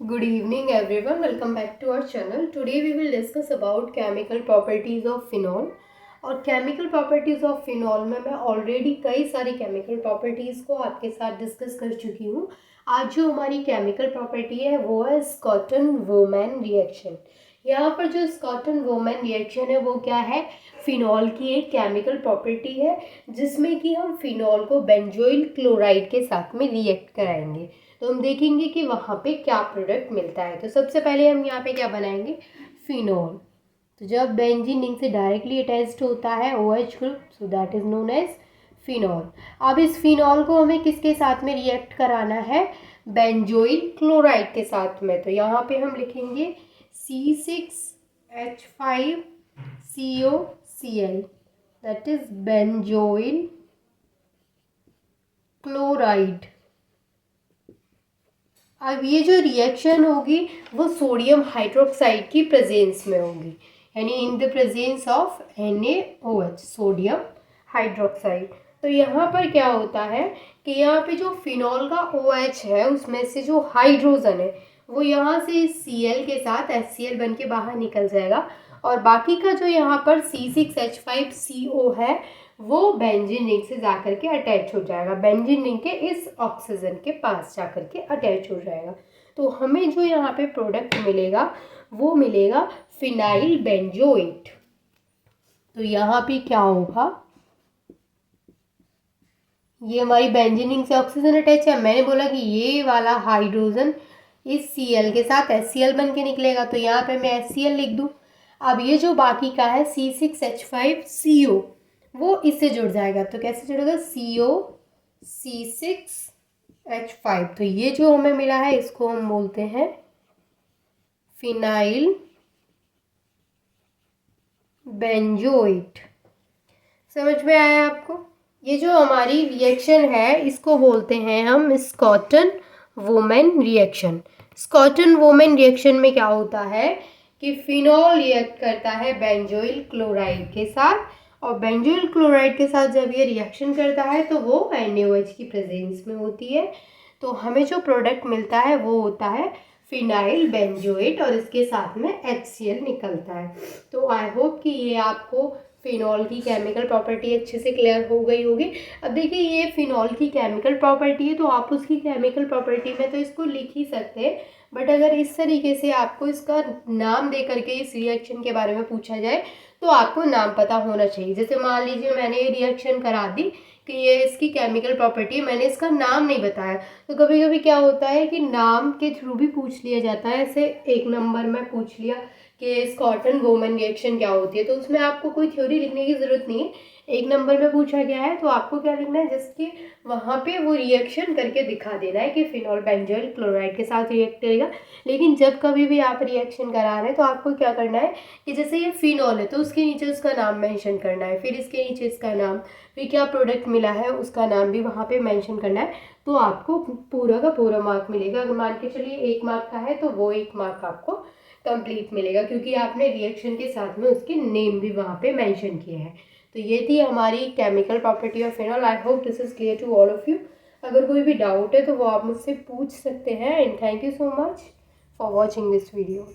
Good evening everyone, welcome back to our channel. Today we will discuss about chemical properties of phenol. और chemical properties of phenol में मैं already कई सारी chemical properties को आपके साथ डिस्कस कर चुकी हूँ. आज जो हमारी chemical property है वो है स्कॉटन-वोमैन रिएक्शन. यहाँ पर जो स्कॉटन-वोमैन रिएक्शन है वो क्या है, फिनॉल की एक केमिकल प्रॉपर्टी है जिसमें कि हम फिनॉल को बेंजोइल क्लोराइड के साथ में रिएक्ट कराएंगे. तो हम देखेंगे कि वहाँ पे क्या प्रोडक्ट मिलता है. तो सबसे पहले हम यहाँ पे क्या बनाएंगे, फिनॉल. तो जब बेंजीन रिंग से डायरेक्टली अटैच्ड होता है OH group, so that is known as phenol. अब इस फिनॉल को हमें किसके साथ में रिएक्ट कराना है, बेंजोइल क्लोराइड के साथ में. तो यहाँ पे हम लिखेंगे C6H5COCl, that is benzoyl chloride. अब ये जो रिएक्शन होगी वो सोडियम हाइड्रोक्साइड की प्रेजेंस में होगी, यानी in the presence of NaOH, sodium hydroxide. तो यहाँ पर क्या होता है कि यहाँ पे जो फिनॉल का OH है उसमें से जो हाइड्रोजन है वो यहाँ से इस Cl के साथ HCl बन के बाहर निकल जाएगा, और बाकी का जो यहाँ पर C6H5CO है वो बेंजीन रिंग से जाकर के अटैच हो जाएगा, बेंजीन रिंग के इस ऑक्सीजन के पास जाकर के अटैच हो जाएगा. तो हमें जो यहाँ पे प्रोडक्ट मिलेगा वो मिलेगा फिनाइल बेंजोएट. तो यहाँ पे क्या होगा, ये हमारी बेंजीन रिंग से ऑक्सीजन अटैच है. मैंने बोला कि ये वाला हाइड्रोजन इस Cl के साथ HCl बन के निकलेगा, तो यहाँ पे मैं HCl लिख दूँ. अब ये जो बाकी का है C6H5CO वो इससे जुड़ जाएगा. तो कैसे जुड़ेगा, C6H5. तो ये जो हमें मिला है इसको हम बोलते हैं फिनाइल बेंजोएट. समझ में आया आपको. ये जो हमारी रिएक्शन है इसको बोलते हैं हम स्कॉटन-वोमैन रिएक्शन. स्कॉटन-वोमैन रिएक्शन में क्या होता है कि फिनॉल रिएक्ट करता है बेंजोइल क्लोराइड के साथ, और बेंजोइल क्लोराइड के साथ जब ये रिएक्शन करता है तो वो NaOH की प्रेजेंस में होती है. तो हमें जो प्रोडक्ट मिलता है वो होता है फिनाइल बेंजोएट, और इसके साथ में HCl निकलता है. तो आई होप कि ये आपको फिनॉल की केमिकल प्रॉपर्टी अच्छे से क्लियर हो गई होगी. अब देखिए ये फिनॉल की केमिकल प्रॉपर्टी है तो आप उसकी केमिकल प्रॉपर्टी में तो इसको लिख ही सकते हैं, बट अगर इस तरीके से आपको इसका नाम दे करके इस रिएक्शन के बारे में पूछा जाए तो आपको नाम पता होना चाहिए. जैसे मान लीजिए मैंने ये रिएक्शन करा दी कि ये इसकी केमिकल प्रॉपर्टी है, मैंने इसका नाम नहीं बताया. तो कभी कभी क्या होता है कि नाम के थ्रू भी पूछ लिया जाता है. ऐसे एक नंबर में पूछ लिया कि स्कॉटन-वोमैन रिएक्शन क्या होती है, तो उसमें आपको कोई थ्योरी लिखने की ज़रूरत नहीं है. एक नंबर में पूछा गया है तो आपको क्या लिखना है, जिसके वहाँ पे वो रिएक्शन करके दिखा देना है कि फिनॉल बेंजोइल क्लोराइड के साथ रिएक्ट करेगा. लेकिन जब कभी भी आप रिएक्शन करा रहे हैं तो आपको क्या करना है कि जैसे ये फिनॉल है तो उसके नीचे उसका नाम मेंशन करना है, फिर इसके नीचे इसका नाम, फिर क्या प्रोडक्ट मिला है उसका नाम भी वहाँ पे मेंशन करना है. तो आपको पूरा का पूरा मार्क मिलेगा. अगर मान के चलिए 1 मार्क का है तो वो 1 मार्क आपको कंप्लीट मिलेगा, क्योंकि आपने रिएक्शन के साथ में उसके नेम भी वहाँ पे मेंशन किया है. तो ये थी हमारी chemical property of phenol. I hope this is clear to all of you. अगर कोई भी डाउट है तो वो आप मुझसे पूछ सकते हैं. And thank you so much for watching this video.